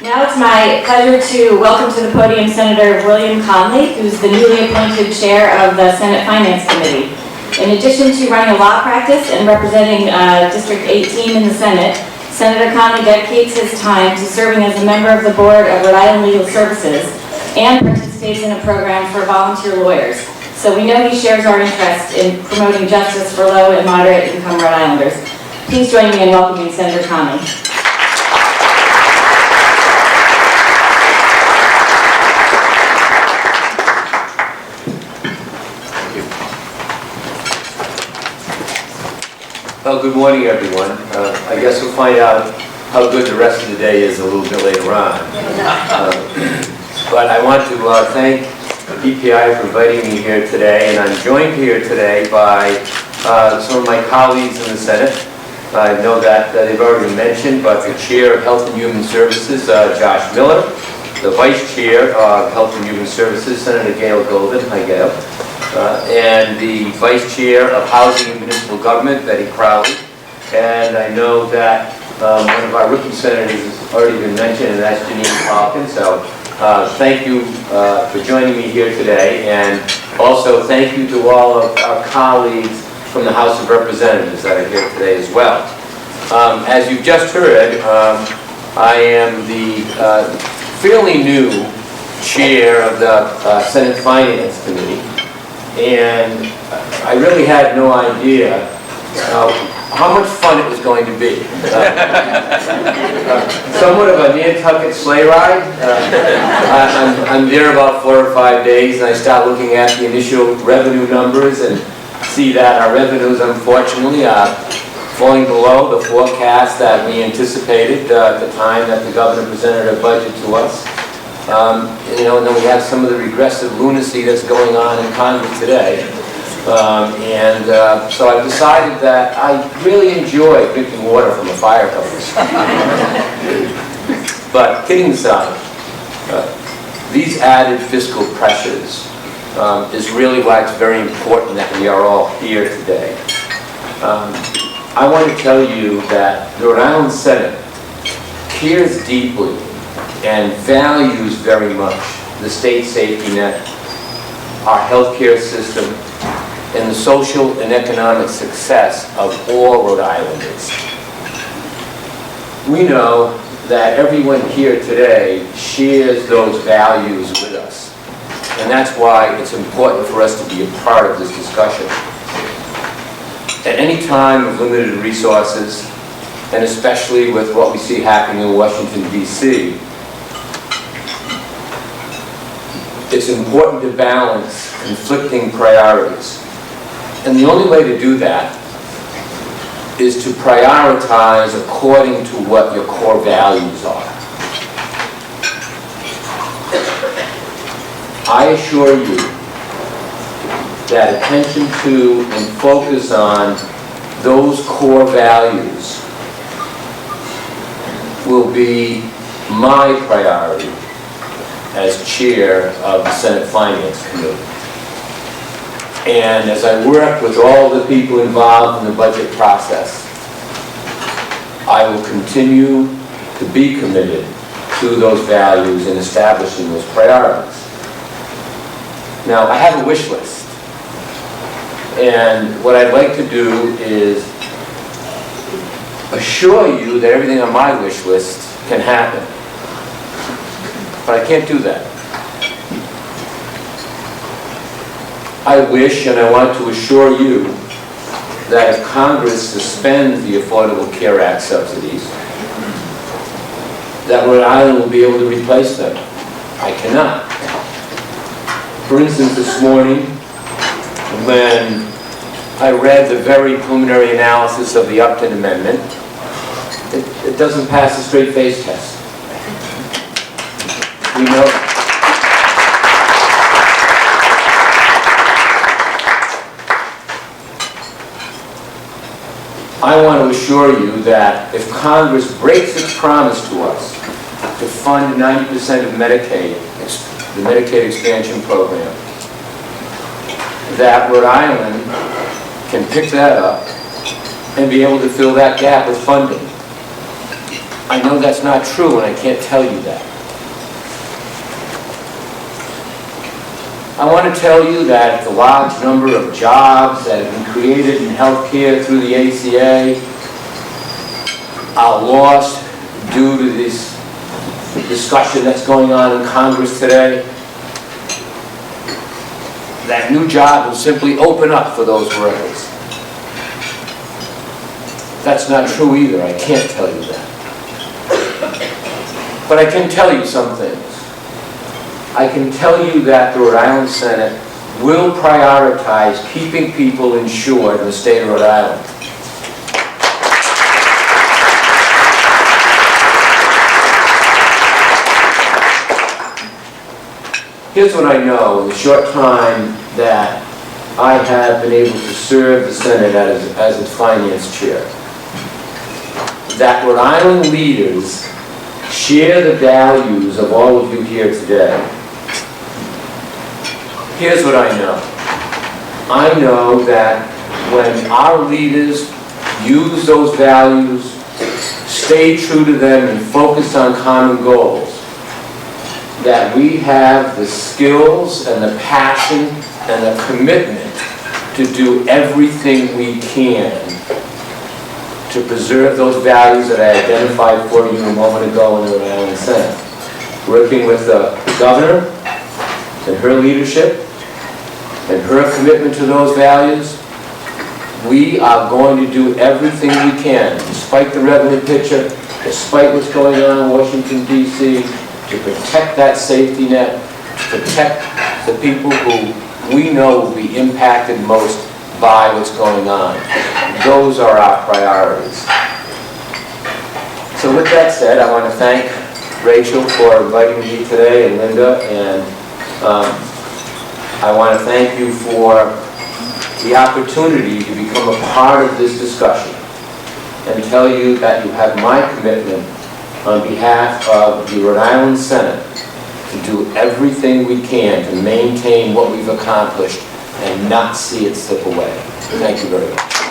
Now it's my pleasure to welcome to the podium Senator William Conley, who's the newly appointed chair of the Senate Finance Committee. In addition to running a law practice and representing District 18 in the Senate, Senator Conley dedicates his time to serving as a member of the board of Rhode Island Legal Services and participates in a program for volunteer lawyers. So we know he shares our interest in promoting justice for low and moderate income Rhode Islanders. Please join me in welcoming Senator Conley. Well, good morning, everyone. I guess we'll find out how good the rest of the day is a little bit later on. But I want to thank EPI for inviting me here today, and I'm joined here today by some of my colleagues in the Senate. I know that they've already been mentioned, but the Chair of Health and Human Services, Josh Miller, the Vice Chair of Health and Human Services, Senator Gail Golden, hi Gail, and the Vice Chair of Housing and Municipal Government, Betty Crowley. And I know that one of our rookie senators has already been mentioned, and that's Jeanine Calkin. So thank you for joining me here today, and also thank you to all of our colleagues from the House of Representatives that are here today as well. As you've just heard, I am the fairly new chair of the Senate Finance Committee, and I really had no idea how much fun it was going to be. Somewhat of a Nantucket sleigh ride. I'm there about 4 or 5 days, and I start looking at the initial revenue numbers and see that our revenues, unfortunately, are falling below the forecast that we anticipated at the time that the governor presented a budget to us. And then we have some of the regressive lunacy that's going on in Congress today. So I've decided that I really enjoy drinking water from a fire hose. But kidding aside, these added fiscal pressures is really why it's very important that we are all here today. I want to tell you that the Rhode Island Senate cares deeply and values very much the state safety net, our healthcare system, and the social and economic success of all Rhode Islanders. We know that everyone here today shares those values with us, and that's why it's important for us to be a part of this discussion. At any time of limited resources, and especially with what we see happening in Washington, D.C., it's important to balance conflicting priorities. And the only way to do that is to prioritize according to what your core values are. I assure you that attention to and focus on those core values will be my priority as chair of the Senate Finance Committee. And as I work with all the people involved in the budget process, I will continue to be committed to those values and establishing those priorities. Now, I have a wish list. And what I'd like to do is assure you that everything on my wish list can happen. But I can't do that. I wish and I want to assure you that if Congress suspends the Affordable Care Act subsidies, that Rhode Island will be able to replace them. I cannot. For instance, this morning, when I read the very preliminary analysis of the Upton Amendment, it doesn't pass the straight face test. We know that. I want to assure you that if Congress breaks its promise to us to fund 90% of Medicaid, the Medicaid expansion program, that Rhode Island can pick that up and be able to fill that gap with funding. I know that's not true, and I can't tell you that. I want to tell you that the large number of jobs that have been created in healthcare through the ACA are lost due to this discussion that's going on in Congress today. That new job will simply open up for those workers. That's not true either. I can't tell you that. But I can tell you some things. I can tell you that the Rhode Island Senate will prioritize keeping people insured in the state of Rhode Island. Here's what I know in the short time that I have been able to serve the Senate as its finance chair. That Rhode Island leaders share the values of all of you here today. Here's what I know. I know that when our leaders use those values, stay true to them, and focus on common goals, that we have the skills and the passion and the commitment to do everything we can to preserve those values that I identified for you a moment ago in the Rhode Island Senate. Working with the governor and her leadership and her commitment to those values, we are going to do everything we can, despite the revenue picture, despite what's going on in Washington, D.C., to protect that safety net, to protect the people who we know will be impacted most by what's going on. Those are our priorities. So with that said, I want to thank Rachel for inviting me today, and Linda, and I want to thank you for the opportunity to become a part of this discussion and tell you that you have my commitment on behalf of the Rhode Island Senate to do everything we can to maintain what we've accomplished and not see it slip away. Thank you very much.